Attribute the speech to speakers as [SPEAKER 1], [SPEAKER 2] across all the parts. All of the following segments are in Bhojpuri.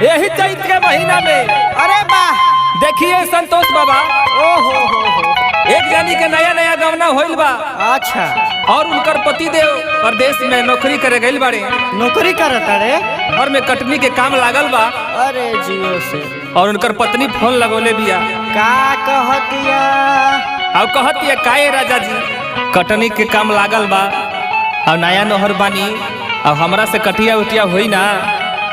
[SPEAKER 1] यही चैत के महीना में।
[SPEAKER 2] अरे वाह,
[SPEAKER 1] देखिए संतोष बाबा,
[SPEAKER 2] ओहो
[SPEAKER 1] एक जानी के नया नया गवना होइल बा।
[SPEAKER 2] अच्छा,
[SPEAKER 1] और उनकर पति देव प्रदेश में नौकरी करे गइल बाड़े।
[SPEAKER 2] नौकरी करत अरे
[SPEAKER 1] घर में कटनी के काम लागल बा।
[SPEAKER 2] अरे जियो से
[SPEAKER 1] और उनकर पत्नी फोन लगोले बिया।
[SPEAKER 2] का कहतिया?
[SPEAKER 1] और कहतिया काहे राजा जी, कटनी के काम लागल बा और नया नहर बानी और हमरा से कटिया उटिया होई ना।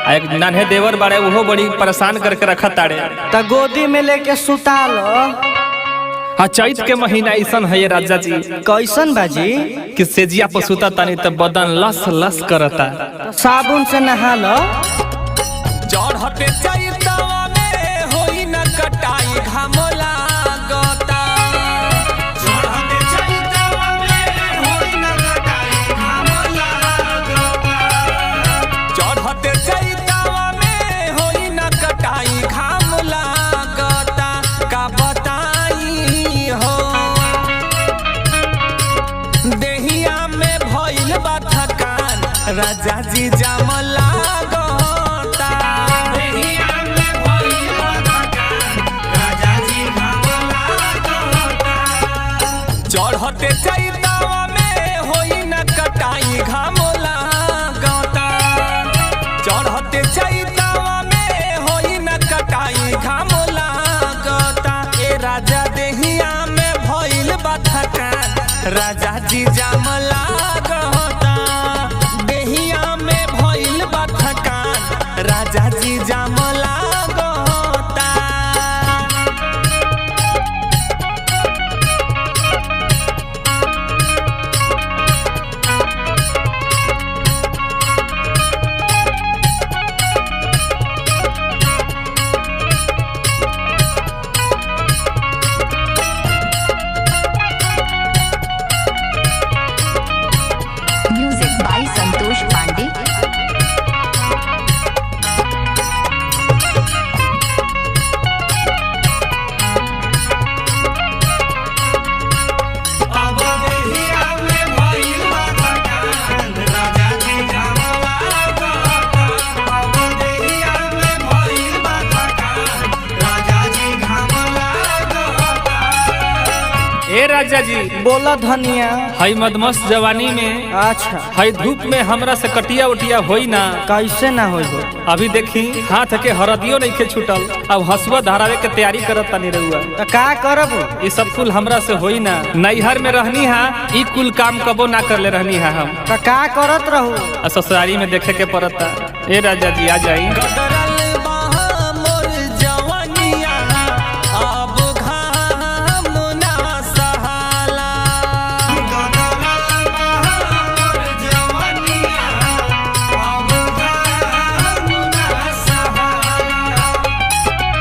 [SPEAKER 1] एक नान्हे देवर बाड़े, वो बड़ी परेशान करके रखा ताड़े।
[SPEAKER 2] त गोदी में लेके सुता लो।
[SPEAKER 1] हाँ, चैत के महीना ऐसा है ये राजा जी,
[SPEAKER 2] कैसन बाजी?
[SPEAKER 1] कि सेजिया पर सुता तानी तो बदन लस लस करता।
[SPEAKER 2] तो साबुन से नहा लो।
[SPEAKER 1] चढ़ते चैतवा में होई न कटाई घाम लागता। चढ़ते चैतवा में होई न कटाई घाम लागता। चढ़ते चैतवा में होई न कटाई घाम लागता। का बताई हो देहिया में भइल बा थकान, राजा जी जाम लागता। चढ़ते चैतवा में होई न कटाई घाम लागता। चढ़ते चैतवा में होई न कटाई घाम लागता। ए राजा देहिया में भइल बा थकान, राजा जी जाम लागता। देहिया में भइल बा थकान, राजा जी जाम लागता।
[SPEAKER 3] Music by Santosh Pandey.
[SPEAKER 1] ए राजा जी,
[SPEAKER 2] बोला धनिया।
[SPEAKER 1] हई मदमस्त जवानी में,
[SPEAKER 2] अच्छा,
[SPEAKER 1] हई धूप में हमरा से कटिया उटिया होई ना।
[SPEAKER 2] कैसे ना हो?
[SPEAKER 1] अभी देखी हाथ के हरदियो नहीं खे छूटल, अब हसुआ धारावे के तैयारी करत तानी रहुआ।
[SPEAKER 2] त का करब?
[SPEAKER 1] ये सब कुल हमरा से होई ना। नैहर में रहनी हा, ई कुल काम कबो ना कर ले रहनी हा हम।
[SPEAKER 2] त का करत रहू?
[SPEAKER 1] आ ससुरारी में देखे के पड़ता। ए राजा जी आ जाई।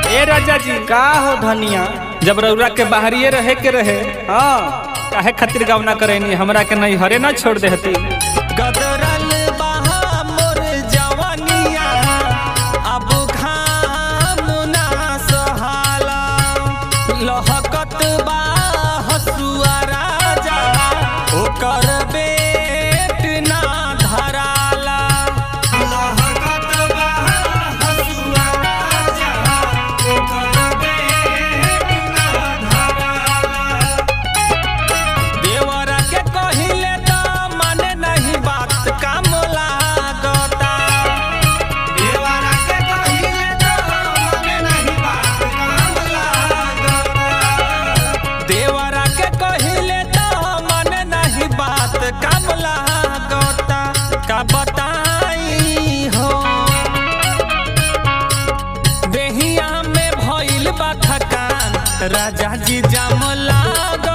[SPEAKER 1] ए राजा जी,
[SPEAKER 2] का हो धनिया?
[SPEAKER 1] जब रउरा के बाहरिए रहे के रहे,
[SPEAKER 2] हाँ,
[SPEAKER 1] काहे खातिर गावना करेनी? हमरा के नहीं हरे ना छोड़ देहती। गदरल बहा मोर जवानिया, अब घाम ना सहाला। लहकत बा हसुआ राजा, ओकर बेट ना धराला। लहकत बा हसुआ राजा, ओकर बेट ना धराला। देवरा के कहिले त माने नहीं बात, काम लागता। देवरा के कहिले त माने नहीं बात, काम लागता। देवरा के कहिले त माने नहीं बात, काम लागता। का बताई हो देहिया में भइल बा थकान, राजा जी जाम लागता।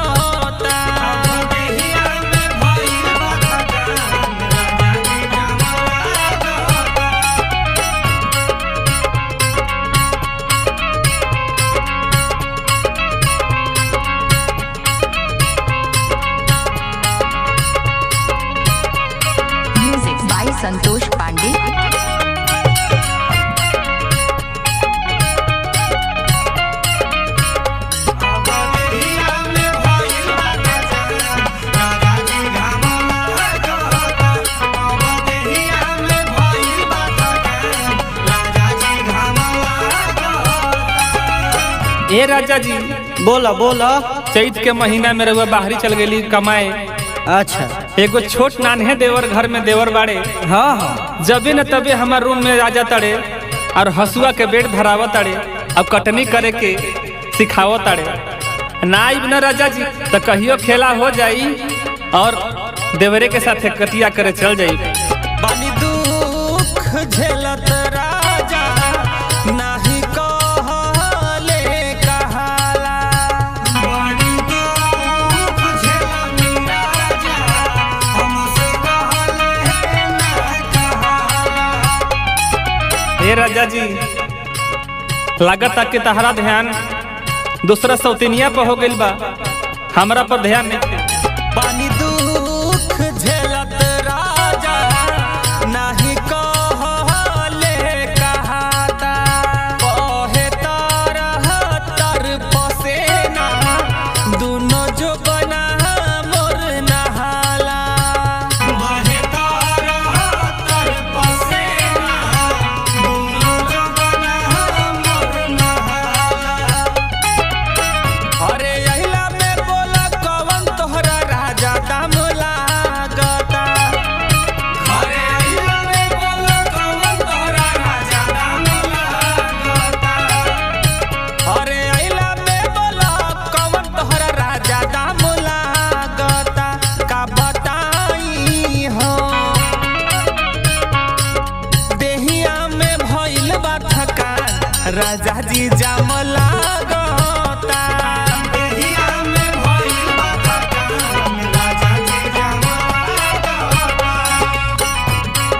[SPEAKER 1] देहिया में भइल बा थकान, राजा जी जाम लागता।
[SPEAKER 3] Music by Santosh Pandey.
[SPEAKER 1] अब ए राजा जी,
[SPEAKER 2] बोला बोला।
[SPEAKER 1] चैत के महीना में रहुआ बाहरी चल गेली कमाए।
[SPEAKER 2] अच्छा।
[SPEAKER 1] एगो छोट नान्हे देवर घर में देवर बाड़े।
[SPEAKER 2] हाँ हाँ।
[SPEAKER 1] जबे न तबे हमार रूम में राजा तड़े और हसुआ के बेट धराव तड़े। अब कटनी करे के सिखाव तड़े ना आइब न राजा जी तो कहियो खेला हो जाई और देवरे के साथ कटिया करे चल जाई।
[SPEAKER 4] बानी दुख झेलत राजा नाही कहले कहाला। बानी दुख झेलत राजा हमसे कहले ना कहाला।
[SPEAKER 1] हे राजा जी, लागता कि तहरा ध्यान दूसरा सौतनिया पर हो गइल बा, हमरा पर ध्यान नहीं।
[SPEAKER 4] बानी दुख झेलत राजा नाही कहले कहाता। कहे तरह तर पसेना दुनो जो बना मोर नहाला। कहे तरह तर पसेना दुनो जो बना मोर नहाला। अरे अहिला में बोला कवन तोहरा राजा दाम लागता। अरे अहिला में बोला कवन तोहरा राजा दाम लागता। अरे अहिला में बोला कवन तोहरा राजा दाम लागता। का बताई हो देहिया में भइल बा थकान राजा जी जाम लागता। देहिया में भइल बा थकान राजा जी जाम लागता।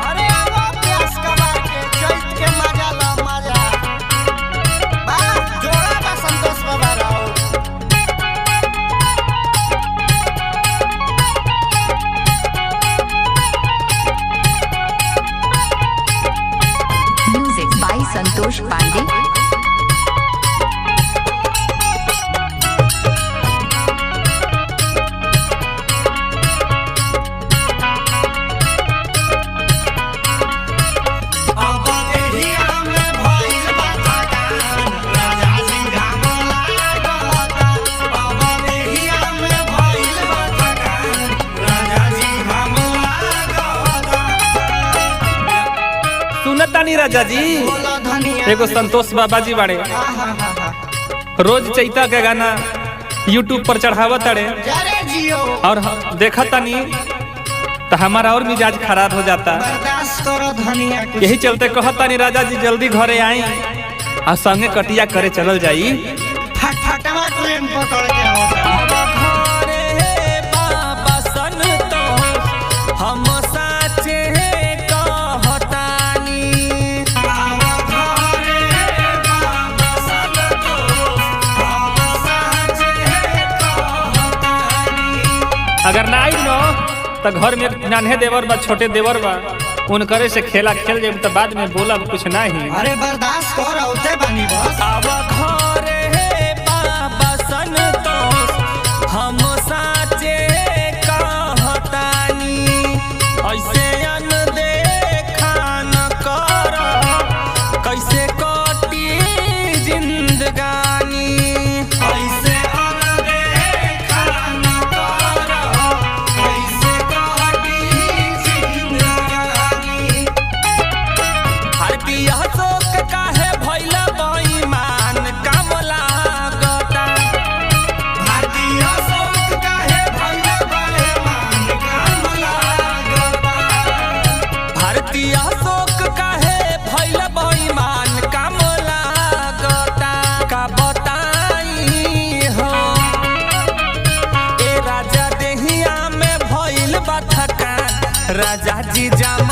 [SPEAKER 2] अरे आवा प्यास कबार के चैत के मजा ला मजा। बा जोड़ा बा संतोष बाबा राव।
[SPEAKER 3] Music by Santosh Pandey.
[SPEAKER 4] अब देहिया में भइल बा थकान राजा जी जाम लागता। अब देहिया में भइल बा थकान राजा जी जाम लागता।
[SPEAKER 1] सुनतानी राजा जी,
[SPEAKER 2] बोला धनिया।
[SPEAKER 1] एगो संतोष बाबा जी बाड़े, रोज चैता के गाना यूट्यूब पर चढ़ावत अड़े
[SPEAKER 2] जरे जियो।
[SPEAKER 1] और देखा तानी तो हमारा और मिजाज खराब हो जाता।
[SPEAKER 2] बर्दाश्त करो धनिया। कुछ
[SPEAKER 1] यही चलते कहतानी राजा जी जल्दी घरे आई और संगे कटिया करे चलल जाई।
[SPEAKER 2] फटफटवा ट्रेन पकड़ के आओ।
[SPEAKER 4] अब घरे बाबा संतोष हम साचे कहतानी। अब घरे बाबा संतोष हम साचे कहतानी।
[SPEAKER 1] अगर ना आई न तो घर में नान्हे देवर बा, छोटे देवर बा, उनकरे से खेला खेल जाए तो बाद में बोला कुछ नहीं।
[SPEAKER 2] अरे बर्दाश्त करो उते बनी बस।
[SPEAKER 4] अब घरे बाबा संतोष हम साचे कहतानी। ऐसे अनदेखा न कर कैसे कटी जिंदगानी। ऐसे अनदेखा न कर कैसे कटी जिंदगानी। भारतीय शोक काहे भइल बेईमान काम लागता। भारतीय शोक काहे भइल बेईमान काम लागता। भारतीय शोक काहे भइल बेईमान काम लागता। का बताई हो ए राजा देहिया में भइल बा थकान राजा जी जाम